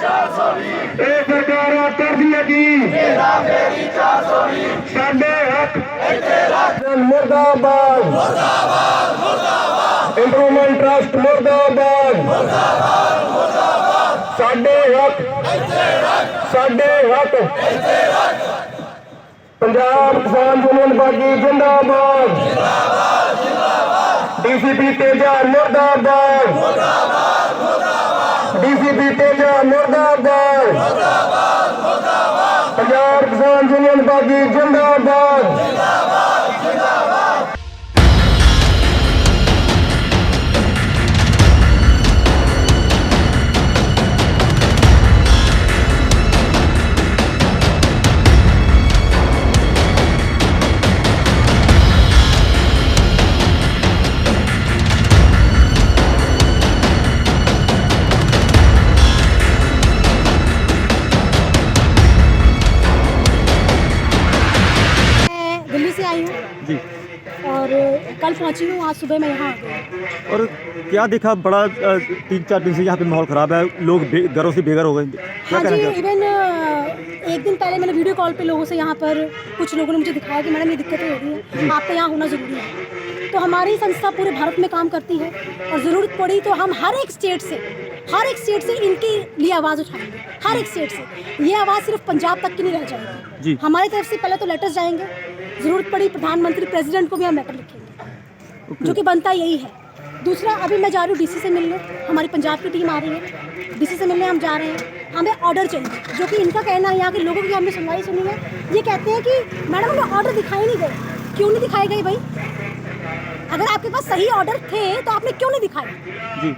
ਇਹ ਸਰਕਾਰਾਂ ਕਰਦੀਆਂ ਕੀ ਸਾਡੇ ਹੱਕ ਮੁਰਦਾਬਾਦ ਇੰਪਰੂਵਮੈਂਟ ਟਰਸਟ ਮੁਰਦਾਬਾਦ ਸਾਡੇ ਹੱਕ ਪੰਜਾਬ ਕਿਸਾਨ ਯੂਨੀਅਨ ਬਾਗੀ ਜਿੰਦਾਬਾਦ ਡੀਸੀਪੀ ਤੇਜਾ ਮੁਰਦਾਬਾਦ ਡੀਸੀਪੀ ਤੇਜਾ ਮੁਰਦਾਬਾਦ ਪੰਜਾਬ ਕਿਸਾਨ ਯੂਨੀਅਨ ਬਾਗੀ ਜਿੰਦਾਬਾਦ जी और कल पहुंची हूँ, आज सुबह मैं यहाँ आ गई। और क्या देखा बड़ा 3-4 दिन से यहाँ पे माहौल ख़राब है, लोग घरों से बेघर हो गए, क्या हाँ कहना जी, चाहते इवन एक दिन पहले मैंने वीडियो कॉल पे लोगों से यहाँ पर कुछ लोगों ने मुझे दिखाया कि मैडम ये दिक्कतें हो रही हैं, आपका यहाँ होना ज़रूरी है। तो हमारी संस्था पूरे भारत में काम करती है और ज़रूरत पड़ी तो हम हर एक स्टेट से इनके लिए आवाज़ उठाएंगे, हर एक स्टेट से। ये आवाज़ सिर्फ पंजाब तक की नहीं रह जाएगी जी। हमारी तरफ से पहले तो लेटर्स जाएंगे, ज़रूरत पड़ी प्रधानमंत्री प्रेसिडेंट को भी हम लेटर लिखेंगे, जो कि बनता यही है। दूसरा, अभी मैं जा रही हूँ डीसी से मिलने, हमारी पंजाब की टीम आ रही है, डीसी से मिलने हम जा रहे हैं। हमें ऑर्डर चाहिए, जो कि इनका कहना है, यहाँ के लोगों की हमने सुनवाई सुनी है, ये कहते हैं कि मैडम हमें ऑर्डर दिखाई नहीं गए। क्यों नहीं दिखाए गए भाई? अगर आपके पास सही ऑर्डर थे तो आपने क्यों नहीं दिखाए जी?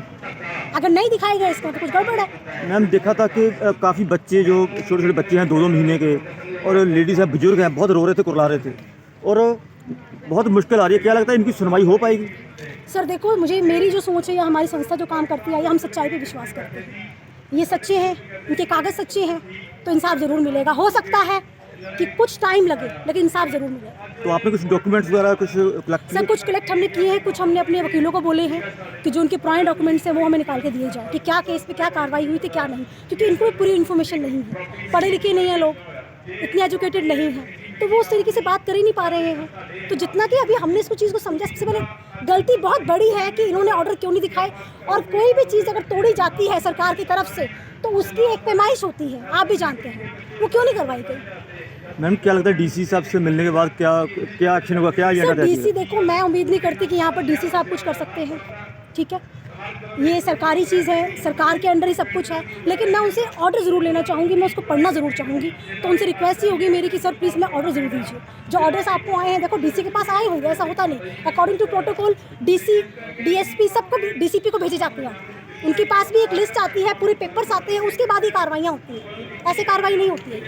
अगर नहीं दिखाए गए इसका तो कुछ गड़बड़ है। मैम देखा था कि काफ़ी बच्चे जो छोटे छोटे बच्चे हैं 2-2 महीने के, और लेडीज़ हैं, बुजुर्ग हैं, बहुत रो रहे थे, कुरला रहे थे, और बहुत मुश्किल आ रही है। क्या लगता है इनकी सुनवाई हो पाएगी? सर देखो, मेरी जो सोच है या हमारी संस्था जो काम करती है, हम सच्चाई पे विश्वास करते हैं। ये सच्चे हैं, इनके कागज़ सच्चे हैं, तो इंसाफ ज़रूर मिलेगा। हो सकता है कि कुछ टाइम लगे, लेकिन इंसाफ ज़रूर मिलेगा। तो आपने कुछ डॉक्यूमेंट्स वगैरह कुछ कलेक्ट सर कुछ कलेक्ट हमने किए हैं, कुछ हमने अपने वकीलों को बोले हैं कि जो उनके पुराने डॉक्यूमेंट्स हैं वो हमें निकाल के दिए जाए कि क्या केस पे क्या कार्रवाई हुई थी, क्या नहीं, क्योंकि इनको पूरी इन्फॉर्मेशन नहीं है, पढ़े लिखे नहीं हैं लोग, इतने एजुकेटेड नहीं हैं, तो वो उस तरीके से बात कर ही नहीं पा रहे हैं। तो जितना कि अभी हमने इसको चीज़ को समझा, सबसे पहले गलती बहुत बड़ी है कि इन्होंने ऑर्डर क्यों नहीं दिखाए। और कोई भी चीज़ अगर तोड़ी जाती है सरकार की तरफ से तो उसकी एक पैमाइश होती है, आप भी जानते हैं, वो क्यों नहीं करवाई गई। मैम क्या लगता है डीसी साहब से मिलने के बाद क्या एक्शन होगा, क्या सर डीसी देखो, मैं उम्मीद नहीं करती कि यहाँ पर डीसी साहब कुछ कर सकते हैं, ठीक है, ये सरकारी चीज़ है, सरकार के अंडर ही सब कुछ है, लेकिन मैं उनसे ऑर्डर ज़रूर लेना चाहूँगी, मैं उसको पढ़ना ज़रूर चाहूँगी। तो उनसे रिक्वेस्ट ही होगी मेरी कि सर प्लीज़ मैं ऑर्डर ज़रूर दीजिए। जो ऑर्डर्स आपको आए हैं, देखो डीसी के पास आए होंगे, ऐसा होता नहीं, according to protocol DC DSP सबको डीसीपी को भेजे जाते हैं, उनके पास भी एक लिस्ट आती है, पूरे पेपर्स आते हैं, उसके बाद ही कार्रवाइयाँ होती हैं, ऐसे कार्रवाई नहीं होती है।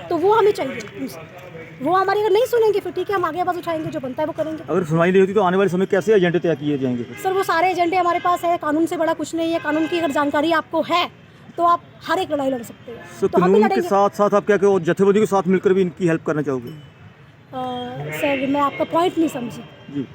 तो वो हमें चाहिए, वो हमारी अगर नहीं सुनेंगे फिर ठीक है, हम आगे आवाज़ उठाएंगे, जो बनता है वो करेंगे। अगर सुनवाई नहीं होती तो आने वाले समय कैसे एजेंडे तय किए जाएंगे? सर वो सारे एजेंडे हमारे पास है, कानून से बड़ा कुछ नहीं है। कानून की अगर जानकारी आपको है तो आप हर एक लड़ाई लड़ सकते हैं। तो कानून के साथ साथ आप क्या कहो, जथेबंदी के साथ मिलकर भी इनकी हेल्प करना चाहोगे? सर मैं आपका पॉइंट नहीं समझी जी।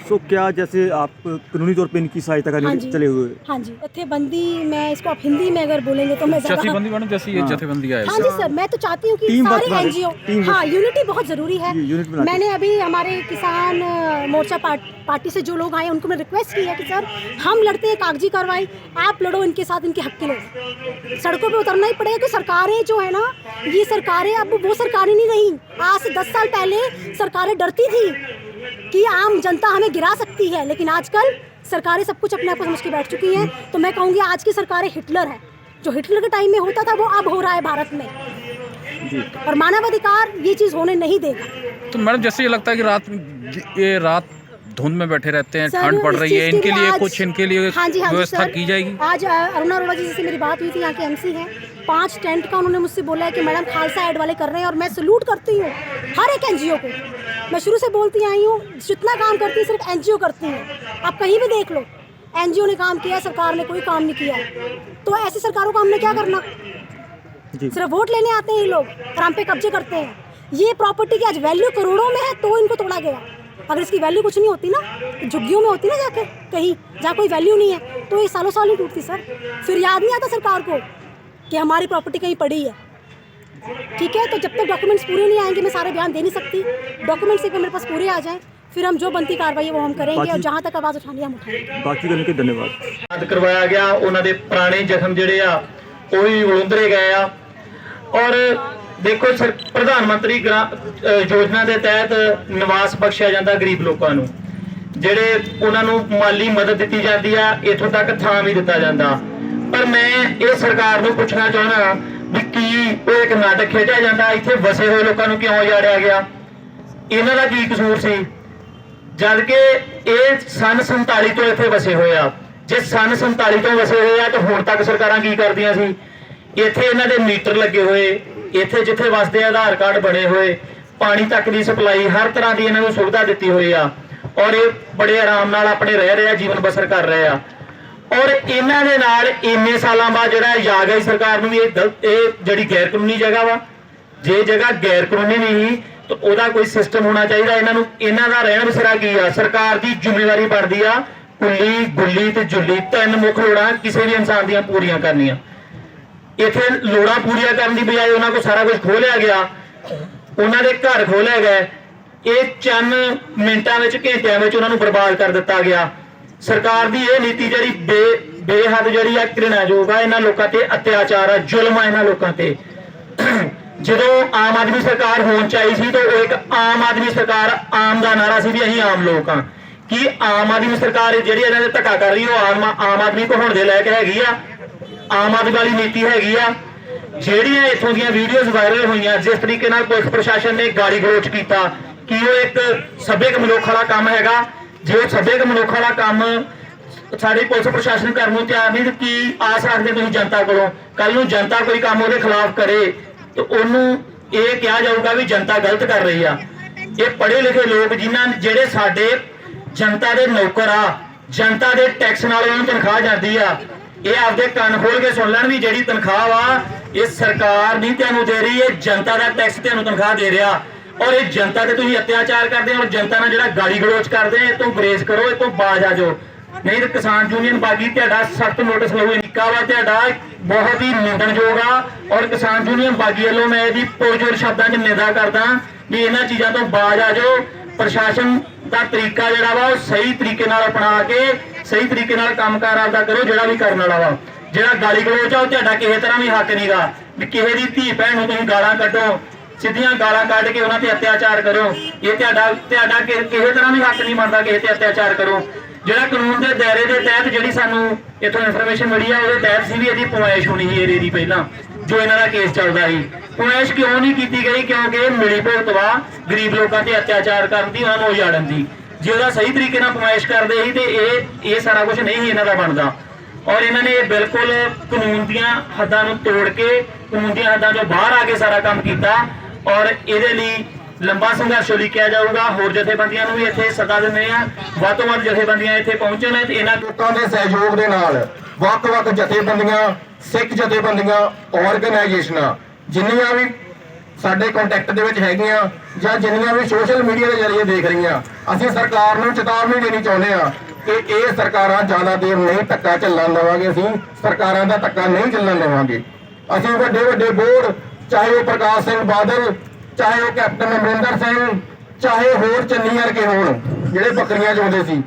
तो क्या जैसे आप कानूनी तौर पे इनकी सहायता करने चले हुए? हाँ जी, जथेबंदी, मैं इसको आप हिंदी में अगर बोलेंगे तो मैं जथेबंदी मैडम जैसी ये जथेबंदी है। हाँ जी सर, मैं तो चाहती हूँ कि सारे एनजीओ, हाँ यूनिटी बहुत ज़रूरी है। मैंने अभी हमारे किसान मोर्चा पार्टी से जो लोग आए उनको मैं रिक्वेस्ट की है कि सर हम लड़ते हैं कागजी कार्रवाई, आप लड़ो इनके साथ, इनके हक के लोग। सड़कों पर उतरना ही पड़ेगा, कि सरकारें जो है ना, ये सरकारें अब वो सरकारें नहीं रही। आज से 10 साल पहले सरकारें डरती थी कि आम जनता हमें गिरा सकती है, लेकिन आजकल सरकारें सब कुछ अपने आप को समझ के बैठ चुकी हैं। तो मैं कहूँगी आज की सरकारें हिटलर है, जो हिटलर के टाइम में होता था वो अब हो रहा है भारत में जी। और मानवाधिकार ये चीज़ होने नहीं देगा। तो मैडम जैसे ये लगता है कि रात धुंध में बैठे रहते हैं, ठंड पड़ रही है, इनके लिए कुछ इनके लिए व्यवस्था की जाएगी? आज अरुणा अरोड़ा जी से मेरी बात हुई थी, यहाँ के एमसी हैं, 5 टेंट का उन्होंने मुझसे बोला है कि मैडम खालसा ऐड वाले कर रहे हैं, और मैं सैल्यूट करती हूँ हर एक एनजीओ को। मैं शुरू से बोलती आई हूँ, जितना काम करती है सिर्फ एनजीओ करती है। आप कहीं भी देख लो, एनजीओ ने काम किया, सरकार ने कोई काम नहीं किया। तो ऐसी सरकारों को हमने क्या करना? सिर्फ वोट लेने आते हैं ये लोग और हम पे कब्जे करते हैं। ये प्रॉपर्टी की आज वैल्यू करोड़ों में है तो इनको तोड़ा गया। अगर इसकी वैल्यू कुछ नहीं होती ना, झुग्गियों में होती ना जाके कहीं जहाँ कोई वैल्यू नहीं है, तो ये सालों साल ही टूटती सर। फिर याद नहीं आता सरकार को कि हमारी प्रॉपर्टी कहीं पड़ी है, ठीक है। तो जब तक डॉक्यूमेंट्स पूरे नहीं आएंगे मैं सारे बयान दे नहीं सकती। डॉक्यूमेंट्स एक मेरे पास पूरे आ जाएं, फिर हम जो बनती कार्रवाई है वो हम करेंगे, और जहाँ तक आवाज़ उठानी है हम उठाएंगे। बातचीत करने के धन्यवाद। करवाया गया, ਉਹਨਾਂ ਦੇ ਪੁਰਾਣੇ ਜ਼ਖਮ ਜਿਹੜੇ ਆ ਉਹ ਵੀ ਉਲੰਧਰੇ ਗਏ ਆ। ਔਰ ਦੇਖੋ ਪ੍ਰਧਾਨ ਮੰਤਰੀ ਯੋਜਨਾ ਦੇ ਤਹਿਤ ਨਿਵਾਸ ਬਖਸ਼ਿਆ ਜਾਂਦਾ ਗਰੀਬ ਲੋਕਾਂ ਨੂੰ, ਜਿਹੜੇ ਉਹਨਾਂ ਨੂੰ ਮਾਲੀ ਮਦਦ ਦਿੱਤੀ ਜਾਂਦੀ ਆ, ਇੱਥੋਂ ਤੱਕ ਥਾਂ ਵੀ ਦਿੱਤਾ ਜਾਂਦਾ। ਪਰ ਮੈਂ ਇਹ ਸਰਕਾਰ ਨੂੰ ਪੁੱਛਣਾ ਚਾਹੁੰਦਾ ਵੀ ਕੀ ਉਹ ਇੱਕ ਨਾਟਕ ਖੇਡਿਆ ਜਾਂਦਾ, ਇੱਥੇ ਵਸੇ ਹੋਏ ਲੋਕਾਂ ਨੂੰ ਕਿਉਂ ਉਜਾੜਿਆ ਗਿਆ, ਇਹਨਾਂ ਦਾ ਕੀ ਕਸੂਰ ਸੀ? ਜਦ ਕਿ ਇਹ ਸਨ 47 ਤੋਂ ਇੱਥੇ ਵਸੇ ਹੋਏ ਆ। ਜੇ ਸਨ 47 ਤੋਂ ਵਸੇ ਹੋਏ ਆ ਤਾਂ ਹੁਣ ਤੱਕ ਸਰਕਾਰਾਂ ਕੀ ਕਰਦੀਆਂ ਸੀ? ਇੱਥੇ ਇਹਨਾਂ ਦੇ ਮੀਟਰ ਲੱਗੇ ਹੋਏ, ਇੱਥੇ ਜਿੱਥੇ ਵਸਦੇ ਆਧਾਰ ਕਾਰਡ ਬਣੇ ਹੋਏ, ਪਾਣੀ ਤੱਕ ਦੀ ਸਪਲਾਈ, ਹਰ ਤਰ੍ਹਾਂ ਦੀ ਇਹਨਾਂ ਨੂੰ ਸੁਵਿਧਾ ਦਿੱਤੀ ਹੋਈ ਆ, ਔਰ ਇਹ ਬੜੇ ਆਰਾਮ ਨਾਲ ਆਪਣੇ ਰਹਿ ਰਹੇ ਆ, ਜੀਵਨ ਬਸਰ ਕਰ ਰਹੇ ਆ। ਔਰ ਇਹਨਾਂ ਦੇ ਨਾਲ ਇੰਨੇ ਸਾਲਾਂ ਬਾਅਦ ਜਿਹੜਾ ਯਾਦ ਹੈ ਸਰਕਾਰ ਨੂੰ ਵੀ ਇਹ ਜਿਹੜੀ ਗੈਰ ਕਾਨੂੰਨੀ ਜਗ੍ਹਾ ਵਾ, ਜੇ ਜਗ੍ਹਾ ਗੈਰ ਕਾਨੂੰਨੀ ਨਹੀਂ ਤਾਂ ਉਹਦਾ ਕੋਈ ਸਿਸਟਮ ਹੋਣਾ ਚਾਹੀਦਾ। ਇਹਨਾਂ ਦਾ ਰਹਿਣ ਬਸਰਾ ਕੀ ਆ? ਸਰਕਾਰ ਦੀ ਜ਼ਿੰਮੇਵਾਰੀ ਬਣਦੀ ਆ ਕੁੱਲੀ, ਗੁੱਲੀ ਤੇ ਜੁੱਲੀ, ਤਿੰਨ ਮੁੱਖ ਲੋੜਾਂ ਕਿਸੇ ਵੀ ਇਨਸਾਨ ਦੀਆਂ ਪੂਰੀਆਂ ਕਰਨੀਆਂ। ਇੱਥੇ ਲੋੜਾਂ ਪੂਰੀਆਂ ਕਰਨ ਦੀ ਬਜਾਏ ਉਹਨਾਂ ਕੋਲ ਸਾਰਾ ਕੁਝ ਖੋਹ ਲਿਆ ਗਿਆ, ਉਹਨਾਂ ਦੇ ਘਰ ਖੋਹ ਲਿਆ ਗਏ, ਇਹ ਚੰਦ ਮਿੰਟਾਂ ਵਿੱਚ, ਘੰਟਿਆਂ ਵਿੱਚ ਉਹਨਾਂ ਨੂੰ ਬਰਬਾਦ ਕਰ ਦਿੱਤਾ ਗਿਆ। ਸਰਕਾਰ ਦੀ ਇਹ ਨੀਤੀ ਜਿਹੜੀ ਬੇਹੱਦ ਜਿਹੜੀ ਆ ਘਿਰਣਾਯੋਗ ਆ, ਇਹਨਾਂ ਲੋਕਾਂ ਤੇ ਅਤਿਆਚਾਰ ਆ, ਜ਼ੁਲਮ ਆ ਇਹਨਾਂ ਲੋਕਾਂ ਤੇ। ਜਦੋਂ ਆਮ ਆਦਮੀ ਸਰਕਾਰ ਹੋਣ ਚ ਆਈ ਸੀ ਤਾਂ ਉਹ ਇੱਕ ਆਮ ਆਦਮੀ ਸਰਕਾਰ, ਆਮ ਦਾ ਨਾਰਾ ਸੀ ਵੀ ਅਸੀਂ ਆਮ ਲੋਕ ਆ। ਕੀ ਆਮ ਆਦਮੀ ਸਰਕਾਰ ਜਿਹੜੀ ਇਹਨਾਂ ਦੇ ਧੱਕਾ ਕਰ ਰਹੀ ਉਹ ਆਮ ਆਦਮੀ ਕੋ ਹੁਣ ਦੇ ਲੈ ਕੇ ਹੈਗੀ ਆ? ਆਮ ਆਦਮੀ ਵਾਲੀ ਨੀਤੀ ਹੈਗੀ ਆ? ਜਿਹੜੀਆਂ ਇੱਥੋਂ ਦੀਆਂ ਵੀਡੀਓਜ਼ ਵਾਇਰਲ ਹੋਈਆਂ, ਜਿਸ ਤਰੀਕੇ ਨਾਲ ਪੁਲਿਸ ਪ੍ਰਸ਼ਾਸਨ ਨੇ ਗਾਲੀ ਗਲੋਚ ਕੀਤਾ, ਕੀ ਉਹ ਇੱਕ ਸੱਭਿਅਕ ਮਨੁੱਖ ਵਾਲਾ ਕੰਮ ਹੈਗਾ? ਜੇ ਉਹ ਸੱਭਿਅਕ ਮਨੁੱਖ ਵਾਲਾ ਕੰਮ ਸਾਡੀ ਪੁਲਿਸ ਪ੍ਰਸ਼ਾਸਨ ਕਰਨ ਨੂੰ ਤਿਆਰ ਨਹੀਂ, ਕੀ ਆਸ ਰੱਖਦੇ ਤੁਸੀਂ ਜਨਤਾ ਕੋਲੋਂ? ਕੱਲ ਨੂੰ ਜਨਤਾ ਕੋਈ ਕੰਮ ਉਹਦੇ ਖਿਲਾਫ ਕਰੇ ਤਾਂ ਉਹਨੂੰ ਇਹ ਕਿਹਾ ਜਾਊਗਾ ਵੀ ਜਨਤਾ ਗਲਤ ਕਰ ਰਹੀ ਆ। ਇਹ ਪੜ੍ਹੇ ਲਿਖੇ ਲੋਕ ਜਿਹੜੇ ਸਾਡੇ ਜਨਤਾ ਦੇ ਨੌਕਰ ਆ, ਜਨਤਾ ਦੇ ਟੈਕਸ ਨਾਲ ਉਹਨਾਂ ਨੂੰ ਤਨਖਾਹ ਜਾਂਦੀ ਆ, ਇਹ ਆਪਦੇ ਕੰਨ ਖੋਲ ਕੇ ਸੁਣ ਲੈਣ ਵੀ ਜਿਹੜੀ ਤਨਖਾਹ ਵਾ ਇਹ ਸਰਕਾਰ ਨਹੀਂ ਤੁਹਾਨੂੰ ਦੇ ਰਹੀ, ਇਹ ਜਨਤਾ ਦਾ ਟੈਕਸ ਤੁਹਾਨੂੰ ਤਨਖਾਹ ਦੇ ਰਿਹਾ। ਔਰ ਇਹ ਜਨਤਾ ਤੇ ਤੁਸੀਂ ਅਤਿਆਚਾਰ ਕਰਦੇ ਹੋ, ਔਰ ਜਨਤਾ ਨਾਲ ਜਿਹੜਾ ਗਾਲੀ ਗਲੋਚ ਕਰਦੇ ਇਹ ਤੋਂ ਗੁਰੇਜ਼ ਕਰੋ, ਇਹ ਤੋਂ ਬਾਜ਼ ਆ ਜਾਓ, ਨਹੀਂ ਤਾਂ ਕਿਸਾਨ ਯੂਨੀਅਨ ਬਾਗੀ ਤੁਹਾਡਾ ਸਖਤ ਨੋਟਿਸ ਲਊ। ਨਿੱਕਾ ਵਾ ਤੁਹਾਡਾ ਬਹੁਤ ਹੀ ਨਿੰਦਣਯੋਗ ਆ, ਔਰ ਕਿਸਾਨ ਯੂਨੀਅਨ ਬਾਗੀ ਵੱਲੋਂ ਮੈਂ ਇਹਦੀ ਪੁਰਜੋਰ ਸ਼ਬਦਾਂ 'ਚ ਨਿੰਦਾ ਕਰਦਾ ਵੀ ਇਹਨਾਂ ਚੀਜ਼ਾਂ ਤੋਂ ਬਾਜ਼ ਆ ਜਾਓ। ਪ੍ਰਸ਼ਾਸਨ ਦਾ ਤਰੀਕਾ ਜਿਹੜਾ ਵਾ ਉਹ ਸਹੀ ਤਰੀਕੇ ਨਾਲ ਅਪਣਾ ਕੇ ਸਹੀ ਤਰੀਕੇ ਨਾਲ ਕੰਮਕਾਰ ਆਪਦਾ ਕਰੋ, ਜਿਹੜਾ ਵੀ ਕਰਨ ਵਾਲਾ ਵਾ। ਜਿਹੜਾ ਗਾਲੀ ਗਲੋਚ ਆ ਉਹ ਤੁਹਾਡਾ ਕਿਸੇ ਤਰ੍ਹਾਂ ਵੀ ਹੱਕ ਨਹੀਂਗਾ ਵੀ ਕਿਸੇ ਦੀ ਧੀ ਭੈਣ ਨੂੰ ਤੁਸੀਂ ਗਾਲਾਂ ਕੱਢੋ, ਸਿੱਧੀਆਂ ਗਾਲਾਂ ਕੱਢ ਕੇ ਉਹਨਾਂ ਤੇ ਅਤਿਆਚਾਰ ਕਰੋ। ਇਹ ਤੁਹਾਡਾ ਕਿਸੇ ਤਰ੍ਹਾਂ ਵੀ ਹੱਕ ਨਹੀਂ ਬਣਦਾ ਕਿਸੇ ਤੇ ਅਤਿਆਚਾਰ ਕਰੋ। ਜਿਹੜਾ ਕਾਨੂੰਨ ਦੇ ਦਾਇਰੇ ਦੇ ਤਹਿਤ ਜਿਹੜੀ ਸਾਨੂੰ ਇੱਥੋਂ ਇਨਫੋਰਮੇਸ਼ਨ ਮਿਲੀ ਆ ਉਹਦੇ ਤਹਿਤ ਸੀ ਵੀ ਇਹਦੀ ਪਵਾਇਸ਼ ਹੋਣੀ ਸੀ ਏਰੀਏ ਦੀ ਪਹਿਲਾਂ ਜੋ ਇਹਨਾਂ ਦਾ ਕੇਸ ਚੱਲਦਾ ਸੀ। ਪਵਾਇਸ਼ ਕਿਉਂ ਨਹੀਂ ਕੀਤੀ ਗਈ? ਕਿਉਂਕਿ ਇਹ ਮਿਲੀ ਭੁਗਤ ਵਾ ਗਰੀਬ ਲੋਕਾਂ ਤੇ ਅਤਿਆਚਾਰ ਕਰਨ ਦੀ, ਉਹਨਾਂ ਨੂੰ ਉਜਾੜਨ ਦੀ। ਜੇ ਉਹਦਾ ਸਹੀ ਤਰੀਕੇ ਨਾਲ ਪਵਾਇਸ਼ ਕਰਦੇ ਸੀ ਤੇ ਇਹ ਸਾਰਾ ਕੁਝ ਨਹੀਂ ਇਹਨਾਂ ਦਾ ਬਣਦਾ। ਔਰ ਇਹਨਾਂ ਨੇ ਬਿਲਕੁਲ ਕਾਨੂੰਨ ਦੀਆਂ ਹੱਦਾਂ ਨੂੰ ਤੋੜ ਕੇ, ਕਾਨੂੰਨ ਦੀਆਂ ਹੱਦਾਂ ਤੋਂ ਬਾਹਰ ਆ ਕੇ ਸਾਰਾ ਕੰਮ ਕੀਤਾ। ਔਰ ਇਹਦੇ ਲਈ ਲੰਬਾ ਸੰਘਰਸ਼ ਲਿਖਿਆ ਜਾਊਗਾ। ਹੋਰ ਜਥੇਬੰਦੀਆਂ ਨੂੰ ਵੀ ਇੱਥੇ ਸੱਦਾ ਦਿੰਦੇ ਆ, ਵੱਧ ਤੋਂ ਵੱਧ ਜਥੇਬੰਦੀਆਂ ਇੱਥੇ ਪਹੁੰਚਣ ਤੇ ਇਹਨਾਂ ਲੋਕਾਂ ਦੇ ਸਹਿਯੋਗ ਦੇ ਨਾਲ ਵੱਖ-ਵੱਖ ਜਥੇਬੰਦੀਆਂ, ਸਿੱਖ ਜਥੇਬੰਦੀਆਂ, ਆਰਗੇਨਾਈਜੇਸ਼ਨਾਂ ਜਿੰਨੀਆਂ ਵੀ ਸਾਡੇ ਕੰਟੈਕਟ ਦੇ ਵਿੱਚ ਹੈਗੀਆਂ ਜਾਂ ਜਿੰਨੀਆਂ ਵੀ ਸੋਸ਼ਲ ਮੀਡੀਆ ਦੇ ਜ਼ਰੀਏ ਦੇਖ ਰਹੀਆਂ, ਅਸੀਂ ਸਰਕਾਰ ਨੂੰ ਚੇਤਾਵਨੀ ਦੇਣੀ ਚਾਹੁੰਦੇ ਆ ਕਿ ਇਹ ਸਰਕਾਰਾਂ ਜ਼ਿਆਦਾ ਦੇਰ ਨਹੀਂ ਧੱਕਾ ਚੱਲਣ ਦੇਵਾਂਗੇ। ਅਸੀਂ ਸਰਕਾਰਾਂ ਦਾ ਧੱਕਾ ਨਹੀਂ ਚੱਲਣ ਦੇਵਾਂਗੇ। ਅਸੀਂ ਵੱਡੇ ਵੱਡੇ ਬੋਰਡ, ਚਾਹੇ ਉਹ ਪ੍ਰਕਾਸ਼ ਸਿੰਘ ਬਾਦਲ, ਚਾਹੇ ਉਹ ਕੈਪਟਨ ਅਮਰਿੰਦਰ ਸਿੰਘ, ਚਾਹੇ ਹੋਰ ਚੰਨੀ ਵਰਗੇ ਹੋਣ ਜਿਹੜੇ ਬੱਕਰੀਆਂ ਚੋਂਦੇ ਸੀ,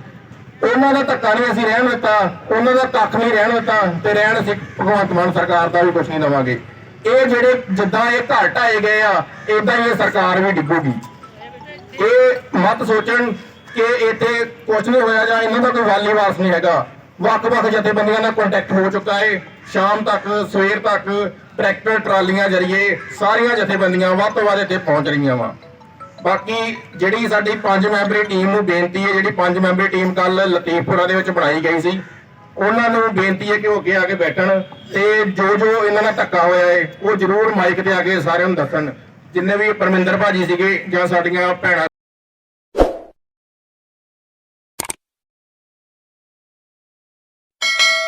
ਉਹਨਾਂ ਦਾ ਧੱਕਾ ਨਹੀਂ ਅਸੀਂ ਰਹਿਣ ਦਿੱਤਾ, ਉਹਨਾਂ ਦਾ ਕੱਖ ਨਹੀਂ ਰਹਿਣ ਦਿੱਤਾ ਤੇ ਰਹਿਣ ਅਸੀਂ ਭਗਵੰਤ ਮਾਨ ਸਰਕਾਰ ਦਾ ਵੀ ਕੁਝ ਨਹੀਂ ਦੇਵਾਂਗੇ। ਇਹ ਜਿਹੜੇ ਜਿੱਦਾਂ ਇਹ ਘਰ ਢਾਏ ਗਏ ਆ, ਏਦਾਂ ਹੀ ਇਹ ਸਰਕਾਰ ਵੀ ਡਿੱਗੂਗੀ। ਇਹ ਮਤ ਸੋਚਣ ਕਿ ਇੱਥੇ ਕੁਝ ਨਹੀਂ ਹੋਇਆ ਜਾਂ ਇਹਨਾਂ ਦਾ ਕੋਈ ਵਾਲੀ ਵਾਰਸ ਨਹੀਂ ਹੈਗਾ। ਵੱਖ-ਵੱਖ ਜਥੇਬੰਦੀਆਂ ਨਾਲ ਕੰਟੈਕਟ ਹੋ ਚੁੱਕਾ ਹੈ। ਸ਼ਾਮ ਤੱਕ, ਸਵੇਰ ਤੱਕ ਟਰੈਕਟਰ ਟਰਾਲੀਆਂ ਜ਼ਰੀਏ ਸਾਰੀਆਂ ਜਥੇਬੰਦੀਆਂ ਵੱਧ ਤੋਂ ਵੱਧ ਇੱਥੇ ਪਹੁੰਚ ਰਹੀਆਂ ਵਾ। ਬਾਕੀ ਜਿਹੜੀ ਸਾਡੀ 5 ਮੈਂਬਰੀ ਟੀਮ ਨੂੰ ਬੇਨਤੀ ਹੈ, ਜਿਹੜੀ 5 ਮੈਂਬਰੀ ਟੀਮ ਕੱਲ ਲਤੀਫਪੁਰਾ ਦੇ ਵਿੱਚ ਬਣਾਈ ਗਈ ਸੀ, ਉਹਨਾਂ ਨੂੰ ਬੇਨਤੀ ਹੈ ਕਿ ਉਹ ਅੱਗੇ ਆ ਕੇ ਬੈਠਣ ਤੇ ਜੋ ਇਹਨਾਂ ਨਾਲ ਧੱਕਾ ਹੋਇਆ ਹੈ ਉਹ ਜ਼ਰੂਰ ਮਾਈਕ ਤੇ ਆ ਕੇ ਸਾਰਿਆਂ ਨੂੰ ਦੱਸਣ। ਜਿੰਨੇ ਵੀ ਪਰਮਿੰਦਰ ਭਾਜੀ ਸੀਗੇ ਜਾਂ ਸਾਡੀਆਂ ਭੈਣਾਂ